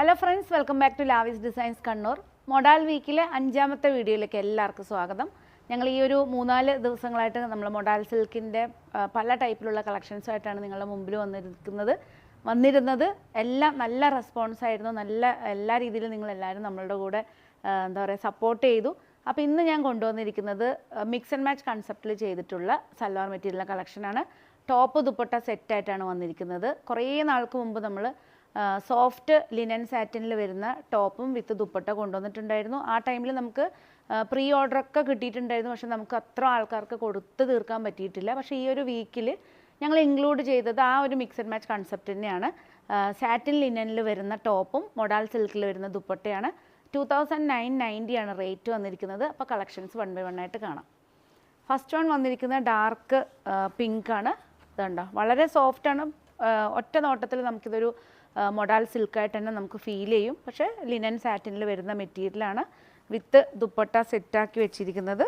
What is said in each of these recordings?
Hello friends, welcome back to Lavis designs Kannur. മൊഡാൽ വീക്കിലെ 5ാമത്തെ വീഡിയോയിലേക്ക് എല്ലാവർക്കും സ്വാഗതം. ഞങ്ങൾ ഈ ഒരു 3-4 ദിവസങ്ങളായിട്ട് നമ്മൾ മൊഡാൽ സിൽക്കിൻ്റെ പല ടൈപ്പിലുള്ള കളക്ഷൻസുമായിട്ടാണ് നിങ്ങളുടെ മുമ്പിൽ വന്നിരുന്നത്. എല്ലാം നല്ല റെസ്പോൺസ് ആയിരുന്നു. എല്ലാ രീതിയിലും നിങ്ങളെല്ലാവരും നമ്മളുടെ കൂടെ സപ്പോർട്ട് ചെയ്തു. അപ്പോൾ ഇന്ന് ഞാൻ കൊണ്ടുവന്നിരിക്കുന്നത് മിക്സ് ആൻഡ് മാച്ച് കൺസെപ്റ്റിൽ ചെയ്തിട്ടുള്ള സൽവാർ മെറ്റീരിയലിൻ്റെ കളക്ഷനാണ്. ടോപ്പ് ദുപ്പട്ട സെറ്റായിട്ടാണ് വന്നിരിക്കുന്നത്. കുറേ നാൾക്ക് മുമ്പ് നമ്മൾ സോഫ്റ്റ് ലിനൻ സാറ്റിനിൽ വരുന്ന ടോപ്പും വിത്ത് ദുപ്പട്ട കൊണ്ടുവന്നിട്ടുണ്ടായിരുന്നു. ആ ടൈമിൽ നമുക്ക് പ്രീ ഓർഡറൊക്കെ കിട്ടിയിട്ടുണ്ടായിരുന്നു. പക്ഷേ നമുക്ക് അത്ര ആൾക്കാർക്ക് കൊടുത്ത് തീർക്കാൻ പറ്റിയിട്ടില്ല. പക്ഷേ ഈ ഒരു വീക്കിൽ ഞങ്ങൾ ഇൻക്ലൂഡ് ചെയ്തത് ആ ഒരു മിക്സ് ആൻഡ് മാച്ച് കൺസെപ്റ്റ് തന്നെയാണ്. സാറ്റിൻ ലിനനിൽ വരുന്ന ടോപ്പും മൊഡാൽ സിൽക്കിൽ വരുന്ന ദുപ്പട്ടയാണ്. 2990 ആണ് റേറ്റ് വന്നിരിക്കുന്നത്. അപ്പോൾ കളക്ഷൻസ് 1 by 1 ആയിട്ട് കാണാം. ഫസ്റ്റ് വൺ വന്നിരിക്കുന്ന ഡാർക്ക് പിങ്ക് ആണ്. ഇതുണ്ടോ, വളരെ സോഫ്റ്റാണ്. ഒറ്റ നോട്ടത്തിൽ നമുക്കിതൊരു മൊഡാൽ സിൽക്കായിട്ട് തന്നെ നമുക്ക് ഫീൽ ചെയ്യും. പക്ഷേ ലിനൻ സാറ്റിനിൽ വരുന്ന മെറ്റീരിയലാണ്. വിത്ത് ദുപ്പട്ട സെറ്റാക്കി വെച്ചിരിക്കുന്നത്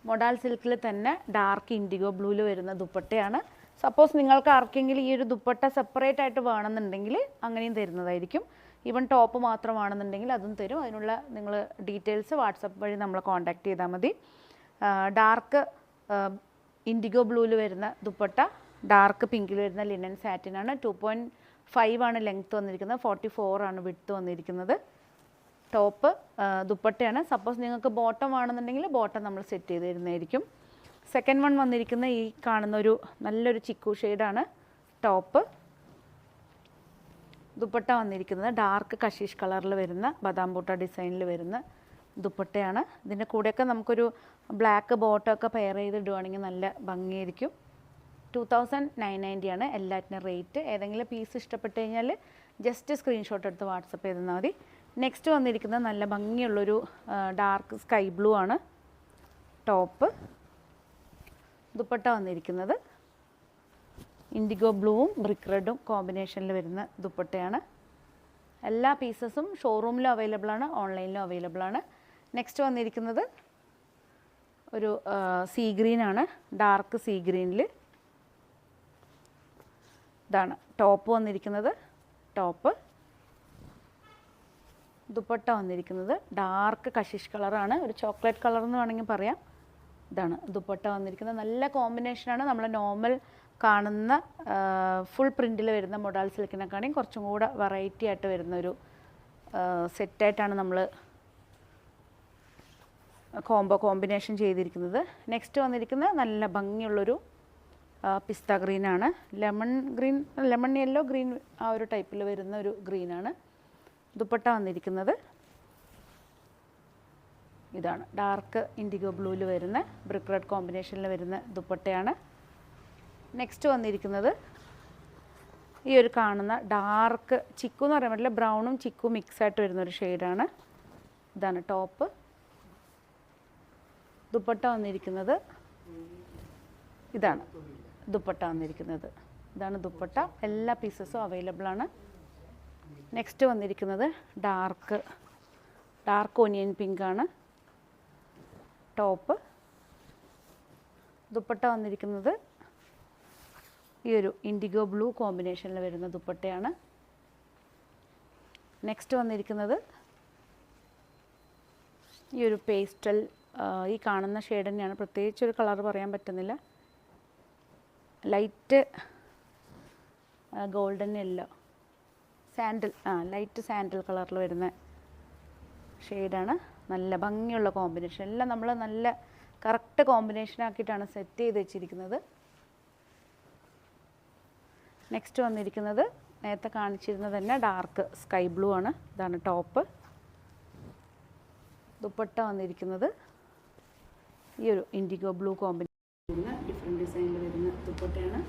മൊഡാൽ സിൽക്കിൽ തന്നെ ഡാർക്ക് ഇൻഡിഗോ ബ്ലൂവിൽ വരുന്ന ദുപ്പട്ടയാണ്. സപ്പോസ് നിങ്ങൾക്ക് ആർക്കെങ്കിലും ഈ ഒരു ദുപ്പട്ട സെപ്പറേറ്റ് ആയിട്ട് വേണമെന്നുണ്ടെങ്കിൽ അങ്ങനെയും തരുന്നതായിരിക്കും. ഈവൻ ടോപ്പ് മാത്രമാണെന്നുണ്ടെങ്കിൽ അതും തരും. അതിനുള്ള നിങ്ങൾ ഡീറ്റെയിൽസ് വാട്സപ്പ് വഴി നമ്മളെ കോൺടാക്ട് ചെയ്താൽ മതി. ഡാർക്ക് ഇൻഡിഗോ ബ്ലൂവിൽ വരുന്ന ദുപ്പട്ട, ഡാർക്ക് പിങ്കിൽ വരുന്ന ലിനൻ സാറ്റിനാണ്. 2.5 ആണ് ലെങ്ത്ത് വന്നിരിക്കുന്നത്, 44 ആണ് വിഡ്ത്ത് വന്നിരിക്കുന്നത്. ടോപ്പ് ദുപ്പട്ടയാണ്. സപ്പോസ് നിങ്ങൾക്ക് ബോട്ടം ആണെന്നുണ്ടെങ്കിൽ ബോട്ടം നമ്മൾ സെറ്റ് ചെയ്ത് തരുന്നതായിരിക്കും. സെക്കൻഡ് വൺ വന്നിരിക്കുന്ന ഈ കാണുന്നൊരു നല്ലൊരു ചിക്കു ഷെയ്ഡാണ് ടോപ്പ്. ദുപ്പട്ട വന്നിരിക്കുന്നത് ഡാർക്ക് കഷീഷ് കളറിൽ വരുന്ന ബദാം ബൂട്ട ഡിസൈനിൽ വരുന്ന ദുപ്പട്ടയാണ്. ഇതിൻ്റെ കൂടെയൊക്കെ നമുക്കൊരു ബ്ലാക്ക് ബോട്ടമൊക്കെ പെയർ ചെയ്തിടുവാണെങ്കിൽ നല്ല ഭംഗിയായിരിക്കും. 2990 ആണ് എല്ലാറ്റിനും റേറ്റ്. ഏതെങ്കിലും പീസ് ഇഷ്ടപ്പെട്ട് കഴിഞ്ഞാൽ ജസ്റ്റ് സ്ക്രീൻഷോട്ട് എടുത്ത് വാട്സപ്പ് ചെയ്താൽ മതി. നെക്സ്റ്റ് വന്നിരിക്കുന്നത് നല്ല ഭംഗിയുള്ളൊരു ഡാർക്ക് സ്കൈ ബ്ലൂ ആണ് ടോപ്പ്. ദുപ്പട്ട വന്നിരിക്കുന്നത് ഇൻഡിഗോ ബ്ലൂവും ബ്രിക്ക് റെഡും കോമ്പിനേഷനിൽ വരുന്ന ദുപ്പട്ടയാണ്. എല്ലാ പീസസും ഷോറൂമിലും അവൈലബിൾ ആണ്, ഓൺലൈനിലും അവൈലബിൾ ആണ്. നെക്സ്റ്റ് വന്നിരിക്കുന്നത് ഒരു സീ ഗ്രീൻ ആണ്, ഡാർക്ക് സീ ഗ്രീനിൽ. ഇതാണ് ടോപ്പ് വന്നിരിക്കുന്നത്. ടോപ്പ് ദുപ്പട്ട വന്നിരിക്കുന്നത് ഡാർക്ക് കഷിഷ് കളറാണ്, ഒരു ചോക്ലേറ്റ് കളർ എന്ന് വേണമെങ്കിൽ പറയാം. ഇതാണ് ദുപ്പട്ട വന്നിരിക്കുന്നത്. നല്ല കോമ്പിനേഷനാണ്. നമ്മൾ നോർമൽ കാണുന്ന ഫുൾ പ്രിൻറ്റിൽ വരുന്ന മൊഡാൽ സിൽക്കിനെക്കാണെങ്കിൽ കുറച്ചും കൂടെ വെറൈറ്റി ആയിട്ട് വരുന്നൊരു സെറ്റായിട്ടാണ് നമ്മൾ കോമ്പിനേഷൻ ചെയ്തിരിക്കുന്നത്. നെക്സ്റ്റ് വന്നിരിക്കുന്ന നല്ല ഭംഗിയുള്ളൊരു പിസ്ത ഗ്രീനാണ്. ലെമൺ യെല്ലോ ഗ്രീൻ ആ ഒരു ടൈപ്പിൽ വരുന്ന ഒരു ഗ്രീനാണ്. ദുപ്പട്ട വന്നിരിക്കുന്നത് ഇതാണ് ഡാർക്ക് ഇൻഡിഗോ ബ്ലൂവിൽ വരുന്ന ബ്രിക്ക് റെഡ് കോമ്പിനേഷനിൽ വരുന്ന ദുപ്പട്ടയാണ്. നെക്സ്റ്റ് വന്നിരിക്കുന്നത് ഈ ഒരു കാണുന്ന ഡാർക്ക് ചിക്കു എന്ന് പറയാൻ പറ്റില്ല, ബ്രൗണും ചിക്കു മിക്സായിട്ട് വരുന്നൊരു ഷെയ്ഡാണ്. ഇതാണ് ടോപ്പ്. ദുപ്പട്ട വന്നിരിക്കുന്നത് ഇതാണ്. ദുപ്പട്ട വന്നിരിക്കുന്നത് ഇതാണ് ദുപ്പട്ട. എല്ലാ പീസസും അവൈലബിൾ ആണ്. നെക്സ്റ്റ് വന്നിരിക്കുന്നത് ഡാർക്ക് ഒനിയൻ പിങ്ക് ആണ് ടോപ്പ്. ദുപ്പട്ട വന്നിരിക്കുന്നത് ഈ ഒരു ഇൻഡിഗോ ബ്ലൂ കോമ്പിനേഷനിൽ വരുന്ന ദുപ്പട്ടയാണ്. നെക്സ്റ്റ് വന്നിരിക്കുന്നത് ഈ ഒരു പേസ്റ്റൽ, ഈ കാണുന്ന ഷെയ്ഡ് തന്നെയാണ്, പ്രത്യേകിച്ചൊരു കളർ പറയാൻ പറ്റുന്നില്ല. Light golden yellow light sandal കളറിൽ വരുന്ന ഷെയ്ഡാണ്. നല്ല ഭംഗിയുള്ള കോമ്പിനേഷൻ. എല്ലാം നമ്മൾ നല്ല കറക്റ്റ് കോമ്പിനേഷൻ ആക്കിയിട്ടാണ് സെറ്റ് ചെയ്ത് വെച്ചിരിക്കുന്നത്. നെക്സ്റ്റ് വന്നിരിക്കുന്നത് നേരത്തെ കാണിച്ചിരുന്നത് തന്നെ ഡാർക്ക് സ്കൈ ബ്ലൂ ആണ്. ഇതാണ് ടോപ്പ്. ദുപ്പട്ട വന്നിരിക്കുന്നത് ഈ ഒരു ഇൻഡിഗോ ബ്ലൂ കോമ്പിനേഷൻ ഡിഫറെൻറ്റ് ഡിസൈനിൽ വരുന്ന ദുപ്പട്ടയാണ്.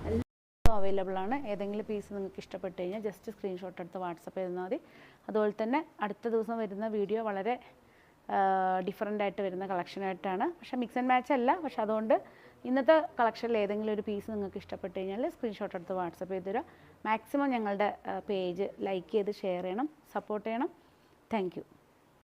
എല്ലാം അവൈലബിൾ ആണ്. ഏതെങ്കിലും പീസ് നിങ്ങൾക്ക് ഇഷ്ടപ്പെട്ട് കഴിഞ്ഞാൽ ജസ്റ്റ് സ്ക്രീൻഷോട്ട് എടുത്ത് വാട്സപ്പ് ചെയ്താൽ മതി. അതുപോലെ തന്നെ അടുത്ത ദിവസം വരുന്ന വീഡിയോ വളരെ ഡിഫറെൻ്റ് ആയിട്ട് വരുന്ന കളക്ഷനായിട്ടാണ്. പക്ഷേ മിക്സ് ആൻഡ് മാച്ച് അല്ല. പക്ഷെ അതുകൊണ്ട് ഇന്നത്തെ കളക്ഷനിൽ ഏതെങ്കിലും ഒരു പീസ് നിങ്ങൾക്ക് ഇഷ്ടപ്പെട്ട് കഴിഞ്ഞാൽ സ്ക്രീൻഷോട്ട് എടുത്ത് വാട്സപ്പ് ചെയ്ത് തരിക. മാക്സിമം ഞങ്ങളുടെ പേജ് ലൈക്ക് ചെയ്ത് ഷെയർ ചെയ്യണം, സപ്പോർട്ട് ചെയ്യണം. Thank you.